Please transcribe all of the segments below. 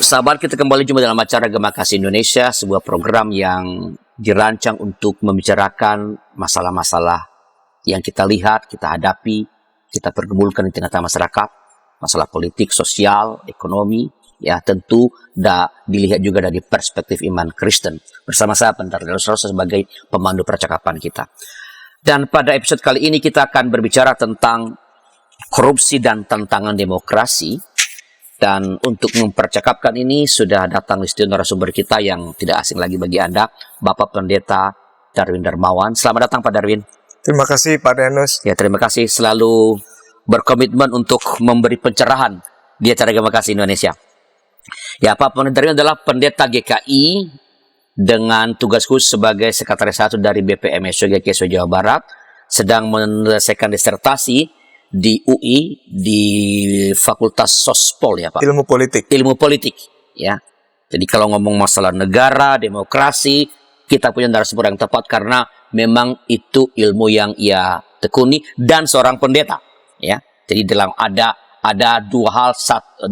Sahabat, kita kembali jumpa dalam acara Gema Kasih Indonesia, sebuah program yang dirancang untuk membicarakan masalah-masalah yang kita lihat, kita hadapi, kita pergumulkan di tengah-tengah masyarakat, masalah politik, sosial, ekonomi, ya tentu dilihat juga dari perspektif iman Kristen. Bersama saya Pendeta Rosa sebagai pemandu percakapan kita. Dan pada episode kali ini kita akan berbicara tentang korupsi dan tantangan demokrasi. Dan untuk mempercakapkan ini sudah datang di studio narasumber kita yang tidak asing lagi bagi Anda, Bapak Pendeta Darwin Darmawan. Selamat datang Pak Darwin. Terima kasih Pak Denus. Ya, terima kasih selalu berkomitmen untuk memberi pencerahan di acara Gema Kasih Indonesia. Ya, Pak Pendeta Darwin adalah pendeta GKI dengan tugas khusus sebagai sekretaris satu dari BPM SWGKSW Jawa Barat, sedang menyelesaikan disertasi di UI di Fakultas Sospol ya Pak. Ilmu politik ya. Jadi kalau ngomong masalah negara, demokrasi, kita punya narasumber yang tepat karena memang itu ilmu yang ia tekuni dan seorang pendeta ya. Jadi dalam ada dua hal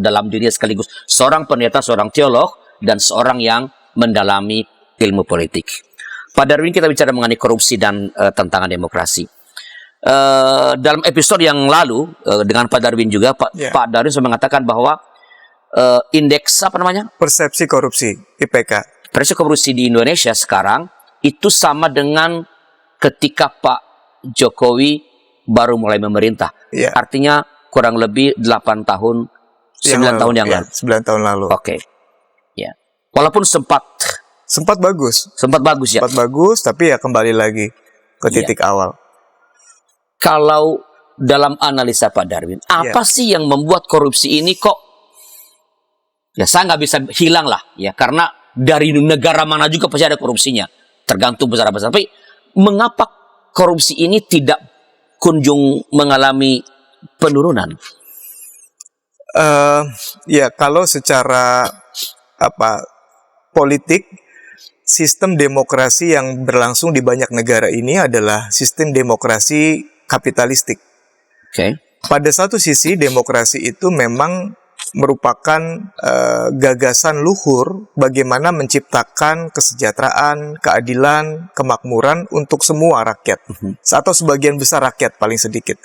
dalam dirinya sekaligus, seorang pendeta, seorang teolog dan seorang yang mendalami ilmu politik. Pak Darwin, kita bicara mengenai korupsi dan tantangan demokrasi. Dalam episode yang lalu dengan Pak Darwin juga, Pak Darwin sudah mengatakan bahwa indeks persepsi korupsi IPK, persepsi korupsi di Indonesia sekarang itu sama dengan ketika Pak Jokowi baru mulai memerintah. Artinya kurang lebih 8 tahun 9 tahun yang lalu. 9 tahun lalu. Oke. Ya. Walaupun sempat bagus ya. Sempat bagus, tapi ya kembali lagi ke titik awal. Kalau dalam analisa Pak Darwin, apa sih yang membuat korupsi ini kok ya saya nggak bisa hilang lah ya, karena dari negara mana juga pasti ada korupsinya, tergantung besar-besar. Tapi mengapa korupsi ini tidak kunjung mengalami penurunan? Ya kalau secara politik, sistem demokrasi yang berlangsung di banyak negara ini adalah sistem demokrasi kapitalistik. Pada satu sisi demokrasi itu memang merupakan gagasan luhur bagaimana menciptakan kesejahteraan, keadilan, kemakmuran untuk semua rakyat atau sebagian besar rakyat paling sedikit.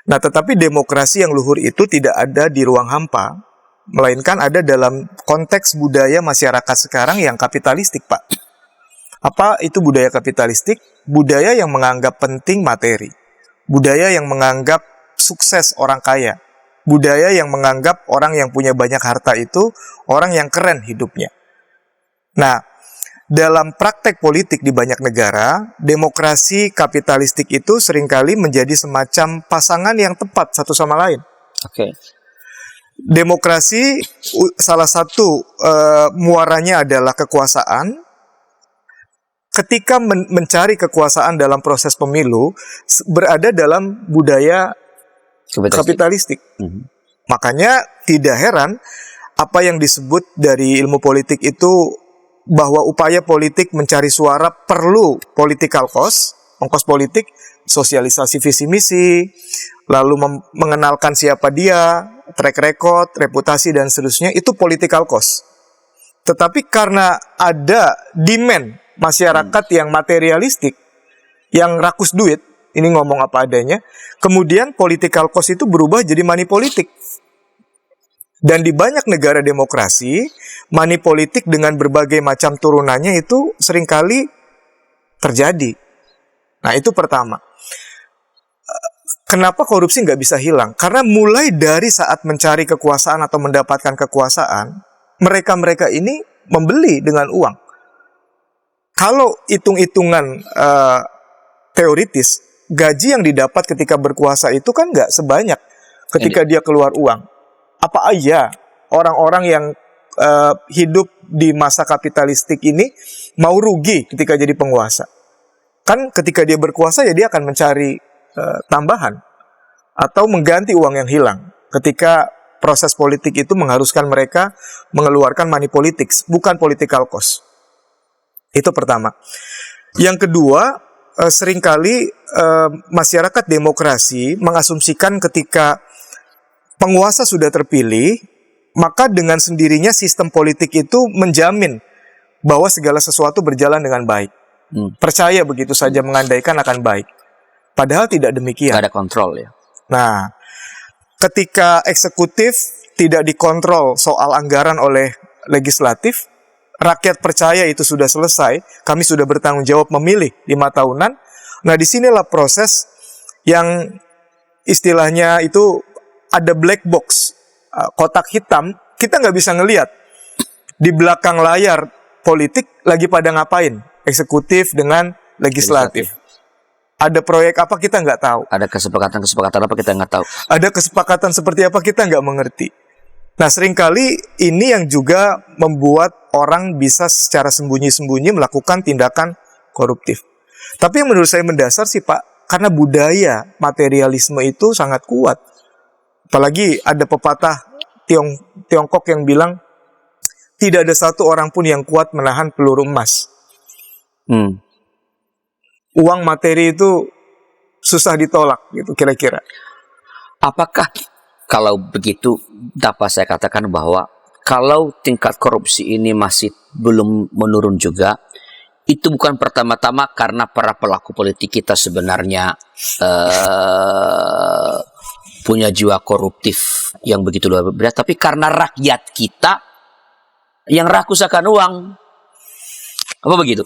Nah, tetapi demokrasi yang luhur itu tidak ada di ruang hampa, melainkan ada dalam konteks budaya masyarakat sekarang yang kapitalistik, Pak. Apa itu budaya kapitalistik? Budaya yang menganggap penting materi. Budaya yang menganggap sukses orang kaya. Budaya yang menganggap orang yang punya banyak harta itu orang yang keren hidupnya. Nah, dalam praktek politik di banyak negara, demokrasi kapitalistik itu seringkali menjadi semacam pasangan yang tepat satu sama lain. Demokrasi salah satu muaranya adalah kekuasaan. Ketika mencari kekuasaan dalam proses pemilu, berada dalam budaya kapitalistik. Makanya tidak heran apa yang disebut dari ilmu politik itu bahwa upaya politik mencari suara perlu political cost, ongkos politik, sosialisasi visi misi, lalu mengenalkan siapa dia, track record, reputasi dan seterusnya, itu political cost. Tetapi karena ada demand masyarakat yang materialistik, yang rakus duit, ini ngomong apa adanya, kemudian political cost itu berubah jadi money politik. Dan di banyak negara demokrasi, money politik dengan berbagai macam turunannya itu seringkali terjadi. Nah, itu pertama. Kenapa korupsi nggak bisa hilang? Karena mulai dari saat mencari kekuasaan atau mendapatkan kekuasaan, mereka-mereka ini membeli dengan uang. Kalau hitung-hitungan teoritis, gaji yang didapat ketika berkuasa itu kan nggak sebanyak ketika dia keluar uang. Apa aja orang-orang yang hidup di masa kapitalistik ini mau rugi ketika jadi penguasa? Kan ketika dia berkuasa ya dia akan mencari tambahan atau mengganti uang yang hilang ketika proses politik itu mengharuskan mereka mengeluarkan money politics, bukan political cost. Itu pertama. Yang kedua, seringkali masyarakat demokrasi mengasumsikan ketika penguasa sudah terpilih, maka dengan sendirinya sistem politik itu menjamin bahwa segala sesuatu berjalan dengan baik. Percaya begitu saja mengandaikan akan baik. Padahal tidak demikian. Gak ada kontrol ya. Nah, ketika eksekutif tidak dikontrol soal anggaran oleh legislatif, rakyat percaya itu sudah selesai, kami sudah bertanggung jawab memilih 5 tahunan. Nah, disinilah proses yang istilahnya itu ada black box, kotak hitam, kita nggak bisa ngelihat di belakang layar politik lagi pada ngapain, eksekutif dengan legislatif. Ada proyek apa kita nggak tahu. Ada kesepakatan apa kita nggak tahu. Ada kesepakatan seperti apa kita nggak mengerti. Nah, seringkali ini yang juga membuat orang bisa secara sembunyi-sembunyi melakukan tindakan koruptif. Tapi yang menurut saya mendasar sih Pak, karena budaya materialisme itu sangat kuat. Apalagi ada pepatah Tiongkok yang bilang, tidak ada satu orang pun yang kuat menahan peluru emas. Uang materi itu susah ditolak, gitu kira-kira. Apakah kalau begitu dapat saya katakan bahwa kalau tingkat korupsi ini masih belum menurun juga, itu bukan pertama-tama karena para pelaku politik kita sebenarnya punya jiwa koruptif yang begitu luar biasa, tapi karena rakyat kita yang rakus akan uang. Apa begitu?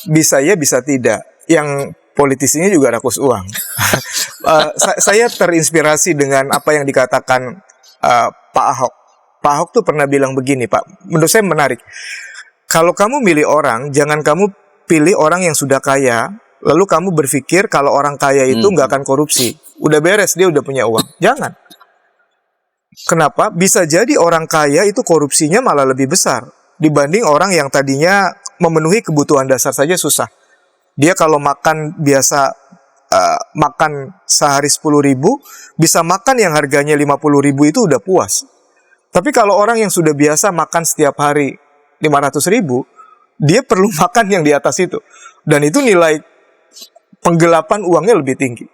Bisa ya, bisa tidak. Yang politis ini juga rakus uang. Saya terinspirasi dengan apa yang dikatakan Pak Ahok. Pak Ahok tuh pernah bilang begini, Pak. Menurut saya menarik. Kalau kamu milih orang, jangan kamu pilih orang yang sudah kaya, lalu kamu berpikir kalau orang kaya itu nggak akan korupsi. Udah beres, dia udah punya uang. Jangan. Kenapa? Bisa jadi orang kaya itu korupsinya malah lebih besar dibanding orang yang tadinya memenuhi kebutuhan dasar saja susah. Dia kalau makan biasa, makan sehari 10.000, bisa makan yang harganya 50.000 itu udah puas. Tapi kalau orang yang sudah biasa makan setiap hari 500.000, dia perlu makan yang di atas itu. Dan itu nilai penggelapan uangnya lebih tinggi.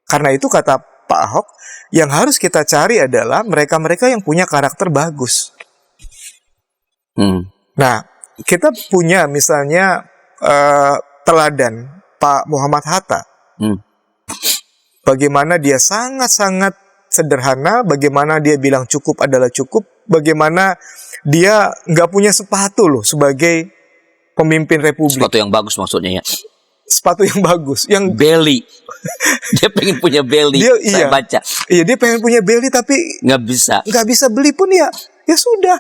Karena itu kata Pak Ahok, yang harus kita cari adalah mereka-mereka yang punya karakter bagus. Nah, kita punya misalnya teladan Pak Muhammad Hatta. Bagaimana dia sangat-sangat sederhana, bagaimana dia bilang cukup adalah cukup, bagaimana dia nggak punya sepatu loh sebagai pemimpin republik. Sepatu yang bagus maksudnya ya. Sepatu yang bagus, yang belly. Dia pengen punya belly. Saya baca. Iya, dia pengen punya belly tapi nggak bisa beli pun ya sudah.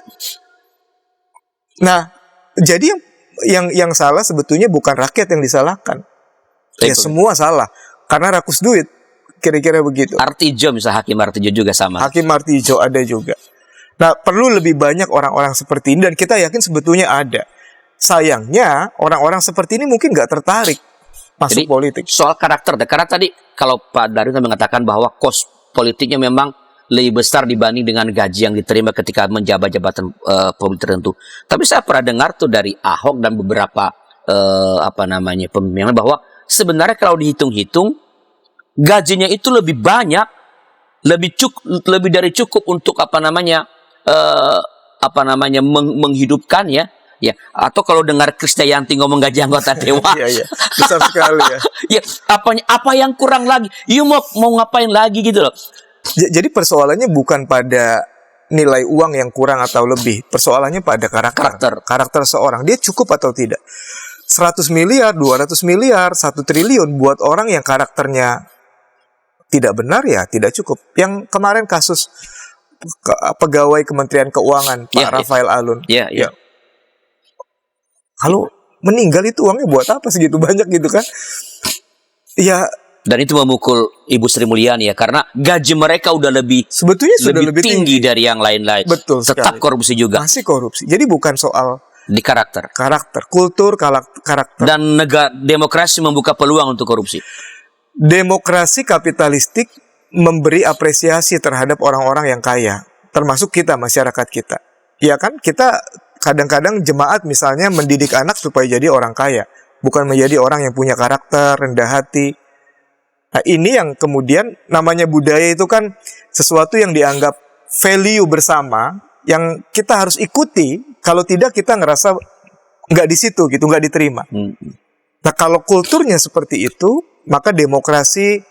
Nah, jadi yang salah sebetulnya bukan rakyat yang disalahkan. Ya semua salah karena rakus duit. Kira-kira begitu. Artijo misalnya, Hakim Artijo juga sama. Hakim Artijo ada juga. Nah, perlu lebih banyak orang-orang seperti ini dan kita yakin sebetulnya ada. Sayangnya orang-orang seperti ini mungkin nggak tertarik masuk politik. Soal karakter, karena tadi kalau Pak Darwin mengatakan bahwa kos politiknya memang lebih besar dibanding dengan gaji yang diterima ketika menjabat jabatan politik tertentu. Tapi saya pernah dengar tuh dari Ahok dan beberapa pemimpin bahwa sebenarnya kalau dihitung-hitung gajinya itu lebih banyak, lebih dari cukup untuk menghidupkan ya. Ya, atau kalau dengar Krisdayanti ngomong gaji anggota dewan, iya, besar sekali ya. Ya, apa yang kurang lagi? Mau ngapain lagi gitu loh. Jadi persoalannya bukan pada nilai uang yang kurang atau lebih, persoalannya pada karakter seorang. Dia cukup atau tidak? 100 miliar, 200 miliar, 1 triliun buat orang yang karakternya tidak benar ya tidak cukup. Yang kemarin kasus pegawai Kementerian Keuangan Pak Rafael Alun. Ya. Kalau meninggal itu uangnya buat apa segitu banyak gitu kan? Ya. Dan itu memukul Ibu Sri Mulyani ya, karena gaji mereka udah sebetulnya sudah lebih tinggi dari yang lain-lain. Betul Tetap sekali. Korupsi juga. Masih korupsi. Jadi bukan soal di karakter, kultur, karakter. Dan demokrasi membuka peluang untuk korupsi. Demokrasi kapitalistik memberi apresiasi terhadap orang-orang yang kaya, termasuk kita, masyarakat kita. Ya kan, kita kadang-kadang jemaat misalnya mendidik anak supaya jadi orang kaya, bukan menjadi orang yang punya karakter, rendah hati. Nah, ini yang kemudian namanya budaya itu kan sesuatu yang dianggap value bersama yang kita harus ikuti. Kalau tidak kita ngerasa nggak di situ gitu, nggak diterima. Nah, kalau kulturnya seperti itu, maka demokrasi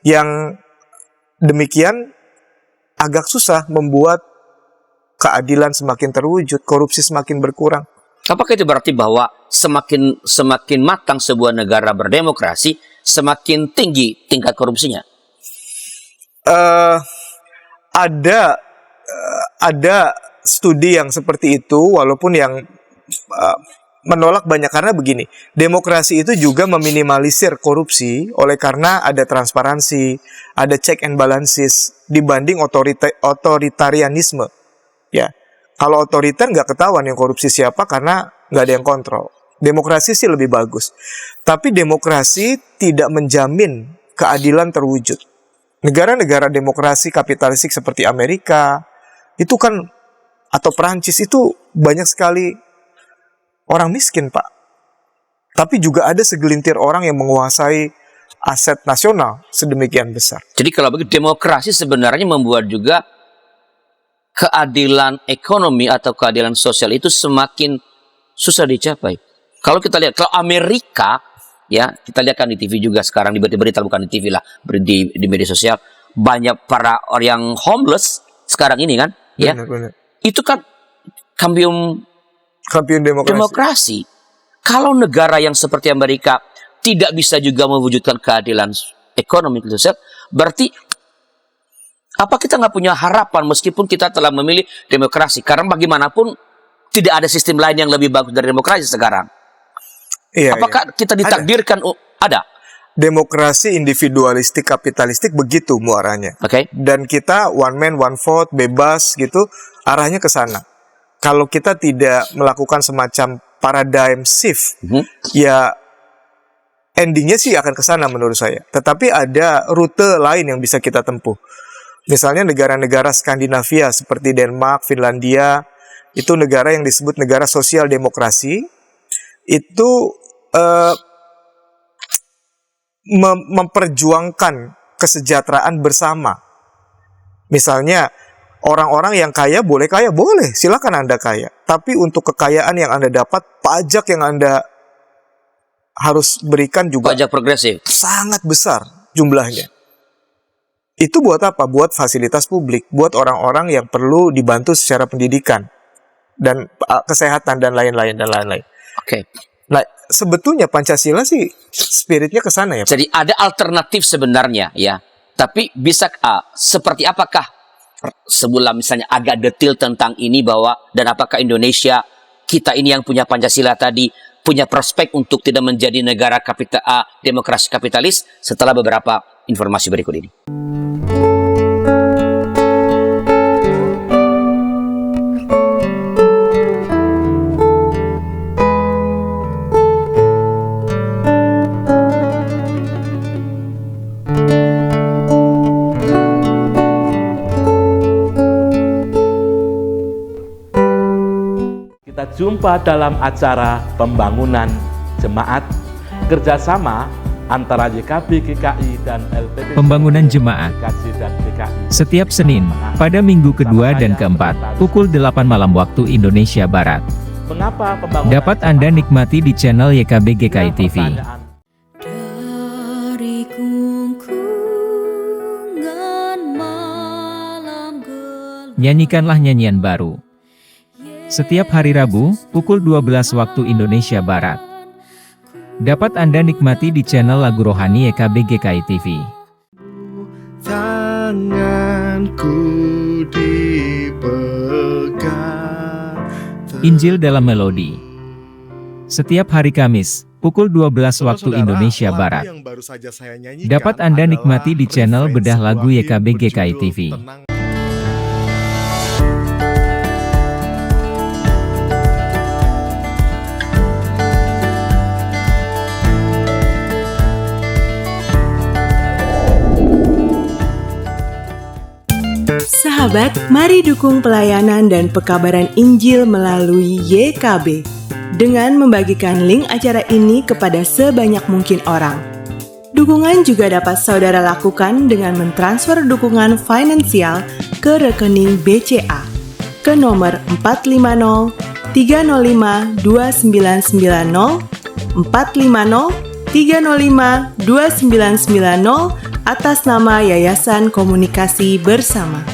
yang demikian agak susah membuat keadilan semakin terwujud, korupsi semakin berkurang. Apakah itu berarti bahwa semakin matang sebuah negara berdemokrasi, semakin tinggi tingkat korupsinya? Ada studi yang seperti itu, walaupun yang menolak banyak, karena begini, demokrasi itu juga meminimalisir korupsi oleh karena ada transparansi, ada check and balances dibanding otoritarianisme. Ya, kalau otoriter nggak ketahuan yang korupsi siapa karena nggak ada yang kontrol. Demokrasi sih lebih bagus, tapi demokrasi tidak menjamin keadilan terwujud. Negara-negara demokrasi kapitalistik seperti Amerika itu kan, atau Perancis itu banyak sekali orang miskin, Pak. Tapi juga ada segelintir orang yang menguasai aset nasional sedemikian besar. Jadi kalau begitu demokrasi sebenarnya membuat juga keadilan ekonomi atau keadilan sosial itu semakin susah dicapai. Kalau kita lihat, kalau Amerika, ya kita lihat kan di TV juga sekarang, di berita bukan di TV lah, di media sosial, banyak para orang yang homeless sekarang ini kan, ya. Benar. Itu kan kampiun demokrasi. Kalau negara yang seperti Amerika tidak bisa juga mewujudkan keadilan ekonomi dan sosial, berarti apa kita nggak punya harapan meskipun kita telah memilih demokrasi? Karena bagaimanapun tidak ada sistem lain yang lebih bagus dari demokrasi sekarang. Apakah kita ditakdirkan ada? Demokrasi individualistik kapitalistik begitu muaranya. Dan kita one man one vote, bebas gitu, arahnya ke sana. Kalau kita tidak melakukan semacam paradigm shift, ya endingnya sih akan ke sana menurut saya. Tetapi ada rute lain yang bisa kita tempuh. Misalnya negara-negara Skandinavia seperti Denmark, Finlandia, itu negara yang disebut negara sosial demokrasi, itu memperjuangkan kesejahteraan bersama. Misalnya orang-orang yang kaya, boleh, silakan Anda kaya. Tapi untuk kekayaan yang Anda dapat, pajak yang Anda harus berikan juga pajak progresif sangat besar jumlahnya. Itu buat apa? Buat fasilitas publik, buat orang-orang yang perlu dibantu secara pendidikan dan kesehatan dan lain-lain. Nah, sebetulnya Pancasila sih spiritnya ke sana ya, Pak. Jadi ada alternatif sebenarnya ya. Tapi bisa seperti apakah sebulan misalnya agak detail tentang ini bahwa, dan apakah Indonesia kita ini yang punya Pancasila tadi punya prospek untuk tidak menjadi negara demokrasi kapitalis setelah beberapa informasi berikut ini. Kita jumpa dalam acara pembangunan jemaat kerjasama antara YKB GKI dan LPP. Pembangunan jemaat setiap Senin pada minggu kedua dan keempat pukul 8 malam waktu Indonesia Barat. Dapat Anda nikmati di channel YKB GKI TV. Nyanyikanlah nyanyian baru. Setiap hari Rabu, pukul 12 waktu Indonesia Barat. Dapat Anda nikmati di channel lagu rohani YKB GKI TV. Tanganku dipegang. Injil dalam melodi. Setiap hari Kamis, pukul 12 waktu Indonesia Barat. Dapat Anda nikmati di channel Bedah Lagu YKB GKI TV. Sahabat, mari dukung pelayanan dan pekabaran Injil melalui YKB dengan membagikan link acara ini kepada sebanyak mungkin orang. Dukungan juga dapat saudara lakukan dengan mentransfer dukungan finansial ke rekening BCA ke nomor 450 305 2990 450 305 2990 atas nama Yayasan Komunikasi Bersama.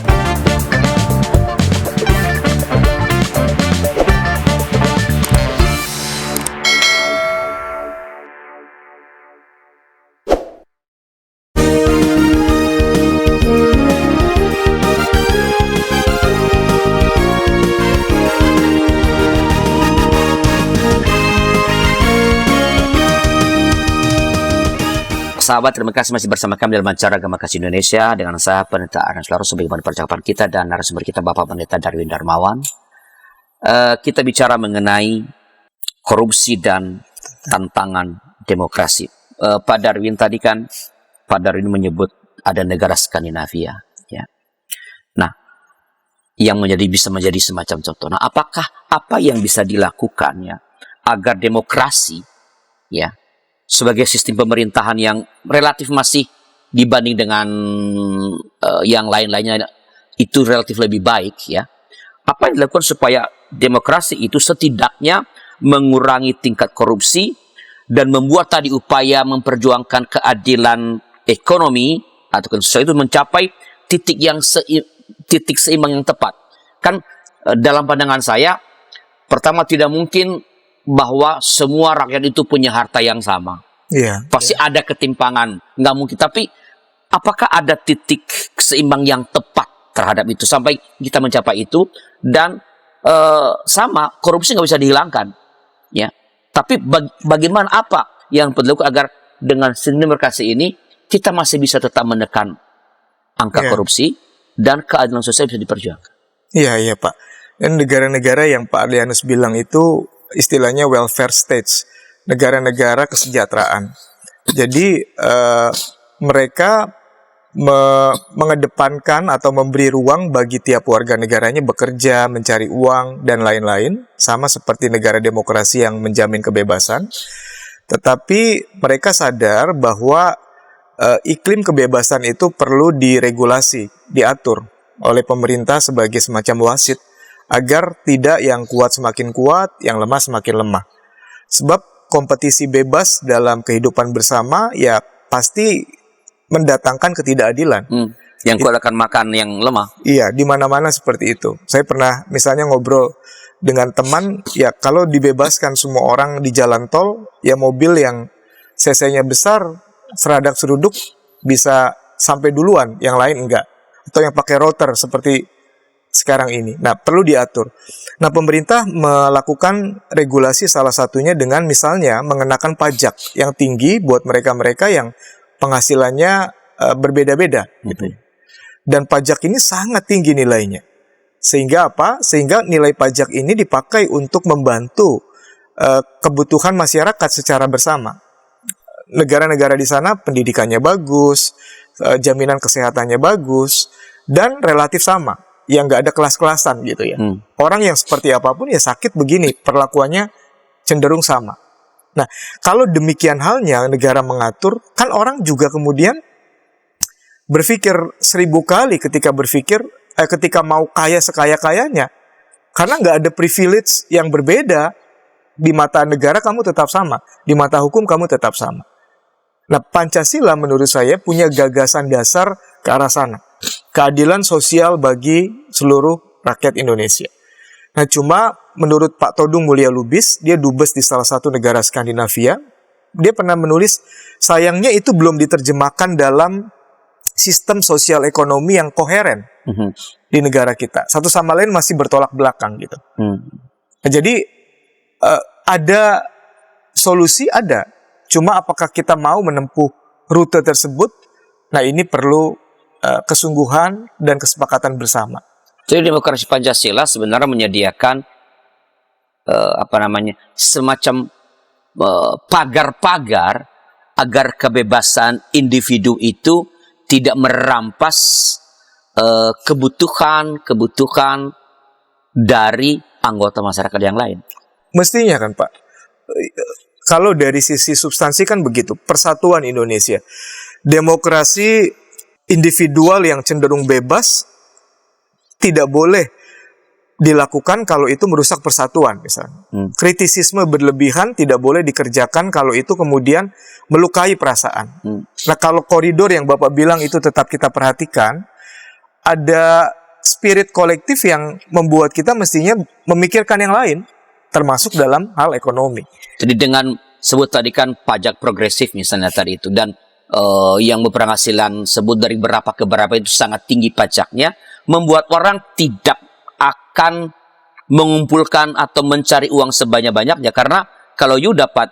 Sahabat, terima kasih masih bersama kami dalam acara Agama Kasih Indonesia dengan saya Pendeta Arhan Selaru sebagaimana percakapan kita dan narasumber kita Bapak Pendeta Darwin Darmawan. Kita bicara mengenai korupsi dan tantangan demokrasi. Pak Darwin tadi kan, Pak Darwin menyebut ada negara Skandinavia, ya. Nah, yang bisa menjadi semacam contoh. Nah, apakah apa yang bisa dilakukan ya agar demokrasi, ya, sebagai sistem pemerintahan yang relatif masih dibanding dengan yang lain-lainnya itu relatif lebih baik, ya. Apa yang dilakukan supaya demokrasi itu setidaknya mengurangi tingkat korupsi dan membuat tadi upaya memperjuangkan keadilan ekonomi atau sesuatu itu mencapai titik seimbang yang tepat. Kan dalam pandangan saya, pertama tidak mungkin bahwa semua rakyat itu punya harta yang sama. Iya. Pasti ada ketimpangan, nggak mungkin. Tapi apakah ada titik seimbang yang tepat terhadap itu sampai kita mencapai itu? Dan sama korupsi nggak bisa dihilangkan, ya. Tapi bagaimana apa yang perlu dilakukan agar dengan sistem demokrasi ini kita masih bisa tetap menekan angka korupsi dan keadilan sosial bisa diperjuangkan? Iya, Pak. Dan negara-negara yang Pak Adrianus bilang itu istilahnya welfare states, negara-negara kesejahteraan. Jadi mereka mengedepankan atau memberi ruang bagi tiap warga negaranya bekerja, mencari uang, dan lain-lain, sama seperti negara demokrasi yang menjamin kebebasan. Tetapi mereka sadar bahwa iklim kebebasan itu perlu diregulasi, diatur oleh pemerintah sebagai semacam wasit, agar tidak yang kuat semakin kuat, yang lemah semakin lemah. Sebab kompetisi bebas dalam kehidupan bersama ya pasti mendatangkan ketidakadilan. Yang kuat akan makan yang lemah. Iya, di mana-mana seperti itu. Saya pernah misalnya ngobrol dengan teman, ya kalau dibebaskan semua orang di jalan tol, ya mobil yang cc-nya besar, seradak seruduk bisa sampai duluan, yang lain enggak. Atau yang pakai rotor seperti sekarang ini. Nah, perlu diatur. Nah, pemerintah melakukan regulasi salah satunya dengan misalnya mengenakan pajak yang tinggi buat mereka-mereka yang penghasilannya berbeda-beda. Gitu. Dan pajak ini sangat tinggi nilainya. Sehingga apa? Sehingga nilai pajak ini dipakai untuk membantu kebutuhan masyarakat secara bersama. Negara-negara di sana pendidikannya bagus, jaminan kesehatannya bagus, dan relatif sama. Yang nggak ada kelas-kelasan gitu ya. Orang yang seperti apapun ya sakit begini, perlakuannya cenderung sama. Nah, kalau demikian halnya negara mengatur, kan orang juga kemudian berpikir 1000 kali ketika mau kaya sekaya-kayanya. Karena nggak ada privilege yang berbeda, di mata negara kamu tetap sama, di mata hukum kamu tetap sama. Nah, Pancasila menurut saya punya gagasan dasar ke arah sana. Keadilan sosial bagi seluruh rakyat Indonesia. Nah, cuma menurut Pak Todung Mulya Lubis, dia dubes di salah satu negara Skandinavia, dia pernah menulis, sayangnya itu belum diterjemahkan dalam sistem sosial ekonomi yang koheren di negara kita. Satu sama lain masih bertolak belakang gitu. Nah, jadi ada solusi, ada. Cuma apakah kita mau menempuh rute tersebut? Nah, ini perlu kesungguhan dan kesepakatan bersama. Jadi demokrasi Pancasila sebenarnya menyediakan semacam pagar-pagar agar kebebasan individu itu tidak merampas kebutuhan dari anggota masyarakat yang lain. Mestinya kan Pak. Kalau dari sisi substansi kan begitu, persatuan Indonesia. Demokrasi individual yang cenderung bebas tidak boleh dilakukan kalau itu merusak persatuan misalnya. Kritisisme berlebihan tidak boleh dikerjakan kalau itu kemudian melukai perasaan. Nah, kalau koridor yang Bapak bilang itu tetap kita perhatikan, ada spirit kolektif yang membuat kita mestinya memikirkan yang lain, termasuk dalam hal ekonomi. Jadi dengan sebut tadi kan pajak progresif misalnya tadi itu, dan yang berpenghasilan sebut dari berapa ke berapa itu sangat tinggi pajaknya, membuat orang tidak akan mengumpulkan atau mencari uang sebanyak-banyaknya, karena kalau you dapat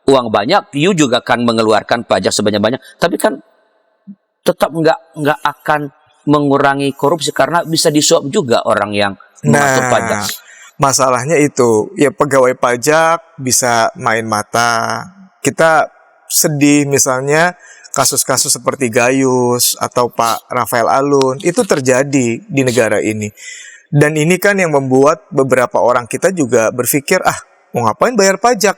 uang banyak, you juga akan mengeluarkan pajak sebanyak-banyak, tapi kan tetap nggak akan mengurangi korupsi karena bisa disuap juga orang yang mengatur pajak. Masalahnya itu, ya pegawai pajak bisa main mata. Kita sedih misalnya kasus-kasus seperti Gayus atau Pak Rafael Alun, itu terjadi di negara ini. Dan ini kan yang membuat beberapa orang kita juga berpikir, mau ngapain bayar pajak?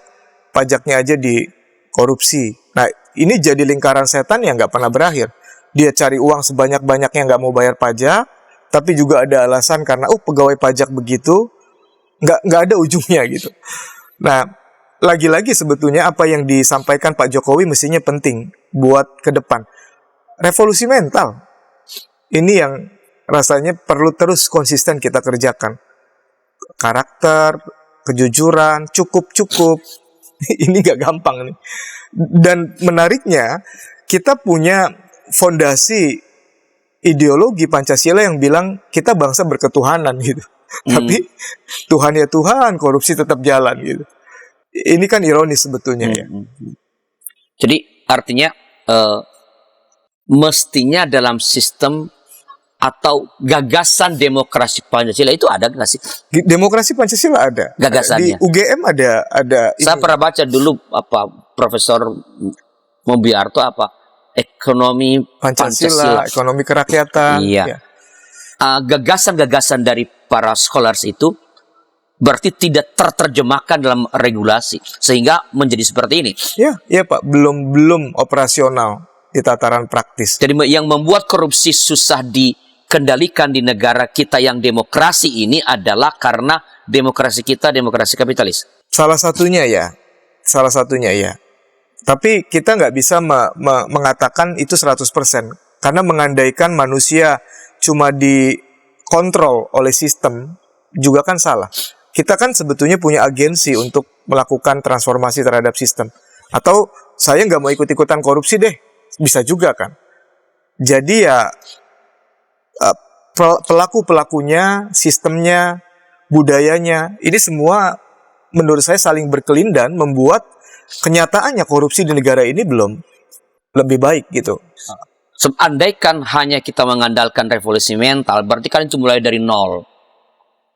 Pajaknya aja dikorupsi. Nah, ini jadi lingkaran setan yang nggak pernah berakhir. Dia cari uang sebanyak-banyaknya nggak mau bayar pajak, tapi juga ada alasan karena pegawai pajak begitu, nggak ada ujungnya gitu. Nah, lagi-lagi sebetulnya apa yang disampaikan Pak Jokowi mestinya penting buat ke depan. Revolusi mental. Ini yang rasanya perlu terus konsisten kita kerjakan. Karakter, kejujuran, cukup. Ini gak gampang nih. Dan menariknya, kita punya fondasi ideologi Pancasila yang bilang kita bangsa berketuhanan gitu. Tapi Tuhan ya Tuhan, korupsi tetap jalan gitu. Ini kan ironis sebetulnya ya. Jadi artinya mestinya dalam sistem atau gagasan demokrasi Pancasila itu ada nggak sih? Demokrasi Pancasila ada. Gagasannya. Di UGM ada. Saya pernah baca dulu Profesor Mobiarto ekonomi Pancasila. Ekonomi kerakyatan. Iya. Ya. Gagasan-gagasan dari para scholars itu berarti tidak terterjemahkan dalam regulasi sehingga menjadi seperti ini. Ya Pak, belum operasional di tataran praktis. Jadi yang membuat korupsi susah dikendalikan di negara kita yang demokrasi ini adalah karena demokrasi kita demokrasi kapitalis. Salah satunya ya. Tapi kita nggak bisa mengatakan itu 100%. Karena mengandaikan manusia cuma dikontrol oleh sistem juga kan salah. Kita kan sebetulnya punya agensi untuk melakukan transformasi terhadap sistem. Atau saya nggak mau ikut-ikutan korupsi deh. Bisa juga kan. Jadi ya pelaku-pelakunya, sistemnya, budayanya, ini semua menurut saya saling berkelindan membuat kenyataannya korupsi di negara ini belum lebih baik gitu. Andaikan hanya kita mengandalkan revolusi mental, berarti kan itu mulai dari nol.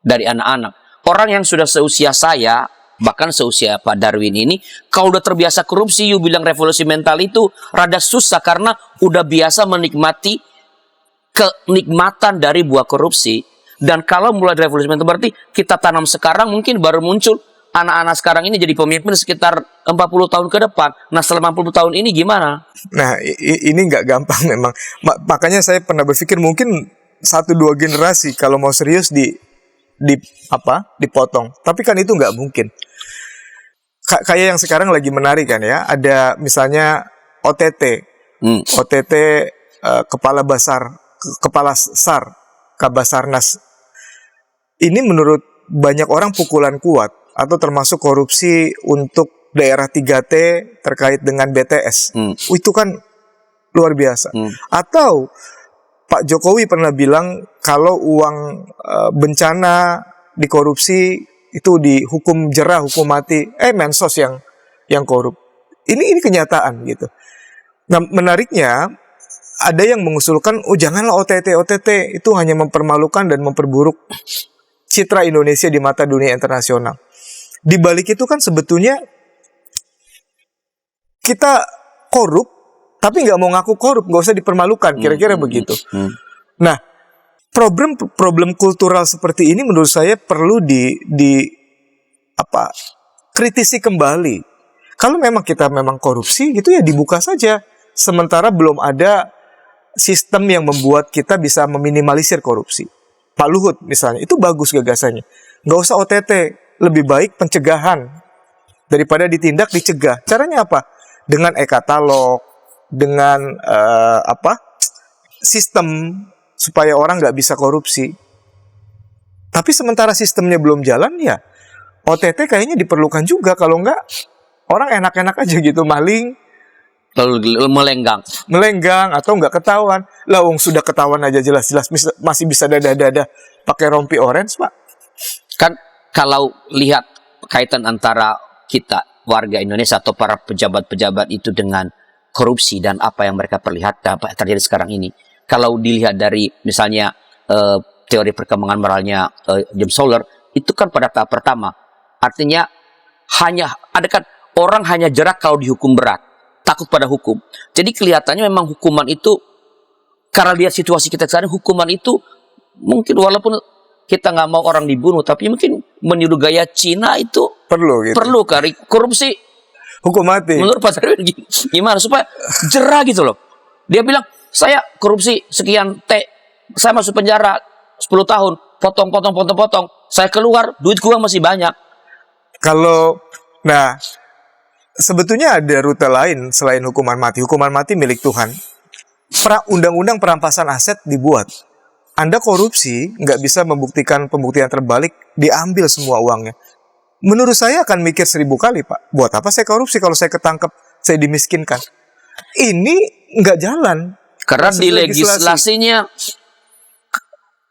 Dari anak-anak. Orang yang sudah seusia saya, bahkan seusia Pak Darwin ini, kalau udah terbiasa korupsi, you bilang revolusi mental itu rada susah karena udah biasa menikmati kenikmatan dari buah korupsi. Dan kalau mulai dari revolusi mental berarti kita tanam sekarang mungkin baru muncul anak-anak sekarang ini jadi pemimpin sekitar 40 tahun ke depan. Nah, selama 40 tahun ini gimana? Nah, ini nggak gampang memang. Makanya saya pernah berpikir mungkin 1-2 generasi kalau mau serius dipotong. Tapi kan itu nggak mungkin. Kayak yang sekarang lagi menarik kan ya. Ada misalnya OTT. OTT Kepala SAR, Kabasarnas. Ini menurut banyak orang pukulan kuat atau termasuk korupsi untuk daerah 3T terkait dengan BTS. Itu kan luar biasa. Atau Pak Jokowi pernah bilang kalau uang bencana dikorupsi itu dihukum jerah, hukum mati. Mensos yang korup. Ini kenyataan gitu. Nah, menariknya ada yang mengusulkan, janganlah OTT itu hanya mempermalukan dan memperburuk citra Indonesia di mata dunia internasional. Di balik itu kan sebetulnya kita korup, tapi nggak mau ngaku korup, nggak usah dipermalukan, kira-kira begitu. Nah, problem kultural seperti ini menurut saya perlu kritisi kembali. Kalau memang kita memang korupsi gitu ya dibuka saja. Sementara belum ada sistem yang membuat kita bisa meminimalisir korupsi. Pak Luhut misalnya, itu bagus gagasannya. Nggak usah OTT, lebih baik pencegahan. Daripada ditindak, dicegah. Caranya apa? Dengan e-katalog, dengan sistem supaya orang nggak bisa korupsi. Tapi sementara sistemnya belum jalan ya, OTT kayaknya diperlukan juga. Kalau nggak, orang enak-enak aja gitu, maling, Lalu melenggang atau nggak ketahuan. Lah, sudah ketahuan aja jelas-jelas masih bisa dadah-dadah pakai rompi orange, Pak. Kan kalau lihat kaitan antara kita warga Indonesia atau para pejabat-pejabat itu dengan korupsi dan apa yang mereka perlihatkan, apa yang terjadi sekarang ini. Kalau dilihat dari misalnya teori perkembangan moralnya James Sawyer, itu kan pada tahap pertama. Artinya ada kan orang hanya jerak kalau dihukum berat, takut pada hukum. Jadi kelihatannya memang hukuman itu, karena lihat situasi kita sekarang, hukuman itu mungkin walaupun kita nggak mau orang dibunuh, tapi mungkin meniru gaya Cina itu Perlu gitu. perlu kali. Korupsi Hukum mati. menurut Pak Darwin gimana supaya jerah gitu loh. Dia bilang, saya korupsi sekian T, saya masuk penjara 10 tahun, potong, saya keluar, duit gua masih banyak. Sebetulnya ada rute lain selain hukuman mati. Hukuman mati milik Tuhan. Undang-undang perampasan aset dibuat. Anda korupsi, nggak bisa membuktikan pembuktian terbalik, diambil semua uangnya. Menurut saya akan mikir 1000 kali, Pak. Buat apa saya korupsi kalau saya ketangkep, saya dimiskinkan? Ini nggak jalan. Karena Proses di legislasinya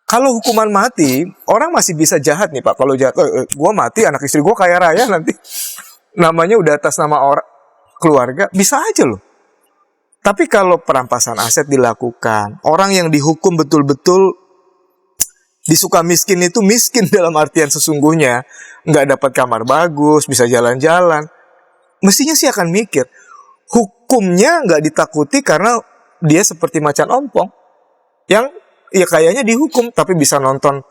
Kalau hukuman mati, orang masih bisa jahat nih, Pak. Kalau jahat, gua mati, anak istri gua kaya raya nanti. Namanya udah atas nama orang keluarga, bisa aja loh. Tapi kalau perampasan aset dilakukan, orang yang dihukum betul-betul disuka miskin itu miskin dalam artian sesungguhnya, nggak dapat kamar bagus, bisa jalan-jalan, mestinya sih akan mikir, hukumnya nggak ditakuti karena dia seperti macan ompong, yang ya kayaknya dihukum, tapi bisa nonton,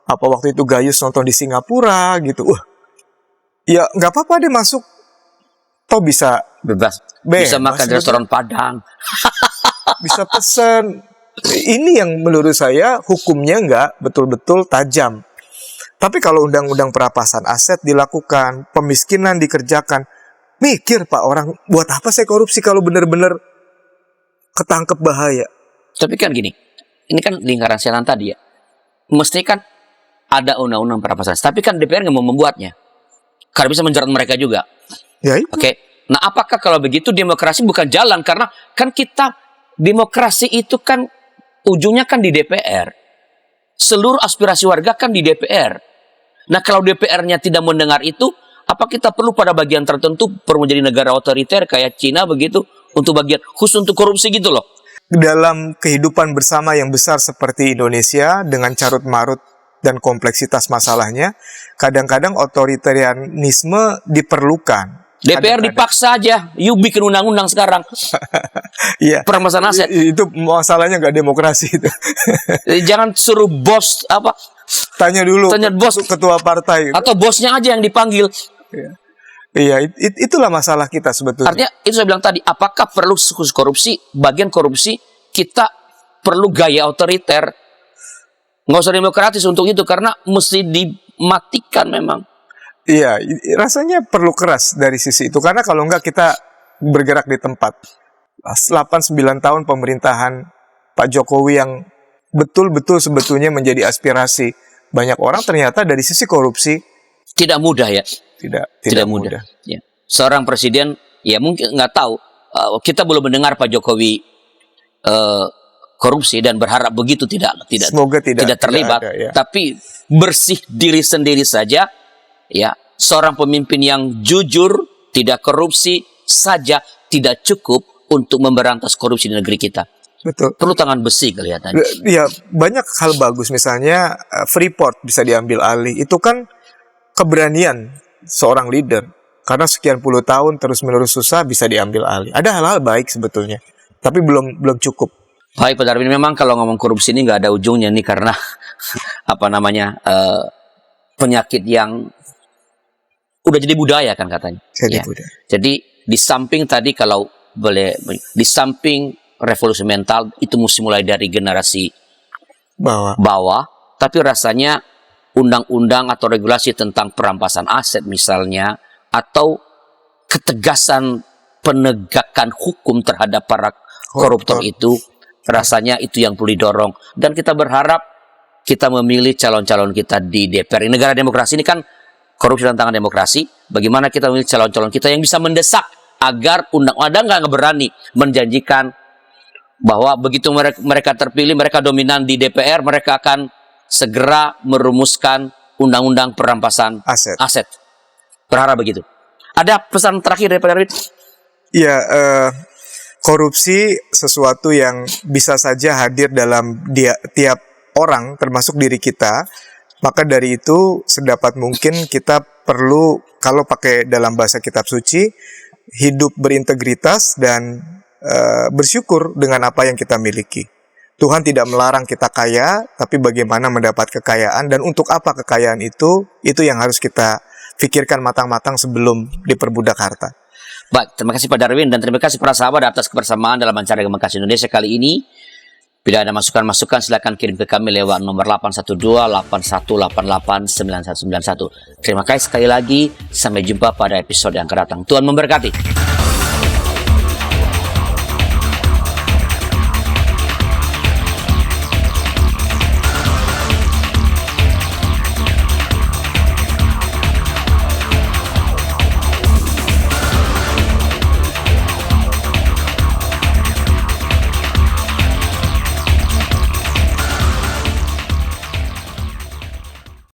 waktu itu Gayus nonton di Singapura gitu, ya nggak apa-apa deh masuk, toh bisa bebas bisa makan di restoran Padang, bisa pesen. Ini yang menurut saya hukumnya nggak betul-betul tajam. Tapi kalau undang-undang perampasan aset dilakukan, pemiskinan dikerjakan, mikir Pak orang, buat apa saya korupsi kalau benar-benar ketangkep bahaya? Tapi kan gini, ini kan lingkaran setan tadi ya, mesti kan ada undang-undang perampasan aset, tapi kan DPR nggak mau membuatnya, karena bisa menjerat mereka juga. Ya itu. Oke. Nah, apakah kalau begitu demokrasi bukan jalan? Karena kan kita, demokrasi itu kan ujungnya kan di DPR. Seluruh aspirasi warga kan di DPR. Nah, kalau DPR-nya tidak mendengar itu, apa kita perlu pada bagian tertentu perlu menjadi negara otoriter kayak Cina begitu, untuk bagian khusus untuk korupsi gitu loh? Dalam kehidupan bersama yang besar seperti Indonesia, dengan carut-marut dan kompleksitas masalahnya, kadang-kadang otoritarianisme diperlukan. DPR dipaksa aja, yuk bikin undang-undang sekarang. Iya. Perampasan aset. Itu masalahnya nggak demokrasi itu. Jangan suruh bos Tanya dulu bos ketua partai. atau bosnya aja yang dipanggil. Iya, itulah masalah kita sebetulnya. Artinya itu saya bilang tadi, apakah perlu khusus korupsi, bagian korupsi kita perlu gaya otoriter. Nggak usah demokratis untuk itu, karena mesti dimatikan memang. Iya, rasanya perlu keras dari sisi itu. Karena kalau enggak kita bergerak di tempat. 8-9 tahun pemerintahan Pak Jokowi yang betul-betul sebetulnya menjadi aspirasi banyak orang, ternyata dari sisi korupsi Tidak mudah ya. Tidak mudah. Ya. Seorang presiden, ya mungkin nggak tahu. Kita belum mendengar Pak Jokowi korupsi dan berharap begitu Semoga tidak terlibat. ada, ya. Tapi bersih diri sendiri saja. Ya, seorang pemimpin yang jujur, tidak korupsi saja tidak cukup untuk memberantas korupsi di negeri kita. Betul. Perlu tangan besi kelihatannya. Ya, banyak hal bagus, misalnya Freeport bisa diambil alih. Itu kan keberanian seorang leader. Karena sekian puluh tahun terus-menerus susah bisa diambil alih. Ada hal-hal baik sebetulnya, tapi belum cukup. Baik Pak Darwin, memang kalau ngomong korupsi ini nggak ada ujungnya nih, karena penyakit yang udah jadi budaya kan katanya. Jadi Ya. budaya. Jadi di samping tadi kalau boleh, di samping revolusi mental itu mesti mulai dari generasi Bahwa bawah, tapi rasanya undang-undang atau regulasi tentang perampasan aset misalnya, atau ketegasan penegakan hukum terhadap para koruptor itu, rasanya itu yang perlu didorong. Dan kita berharap kita memilih calon-calon kita di DPR. Di negara demokrasi ini kan korupsi tantangan demokrasi, bagaimana kita memilih calon-calon kita yang bisa mendesak agar undang-undang nggak berani menjanjikan bahwa begitu mereka terpilih, mereka dominan di DPR, mereka akan segera merumuskan undang-undang perampasan aset. Berharap begitu. Ada pesan terakhir dari Pak Darwin? Ya, korupsi sesuatu yang bisa saja hadir dalam tiap orang, termasuk diri kita. Maka dari itu, sedapat mungkin kita perlu, kalau pakai dalam bahasa kitab suci, hidup berintegritas dan bersyukur dengan apa yang kita miliki. Tuhan tidak melarang kita kaya, tapi bagaimana mendapat kekayaan dan untuk apa kekayaan itu yang harus kita pikirkan matang-matang sebelum diperbudak harta. Baik, terima kasih Pak Darwin dan terima kasih para sahabat atas kebersamaan dalam acara Gema Kasih Indonesia kali ini. Bila ada masukan-masukan silakan kirim ke kami lewat nomor 812-8188-9191. Terima kasih sekali lagi, sampai jumpa pada episode yang akan datang. Tuhan memberkati.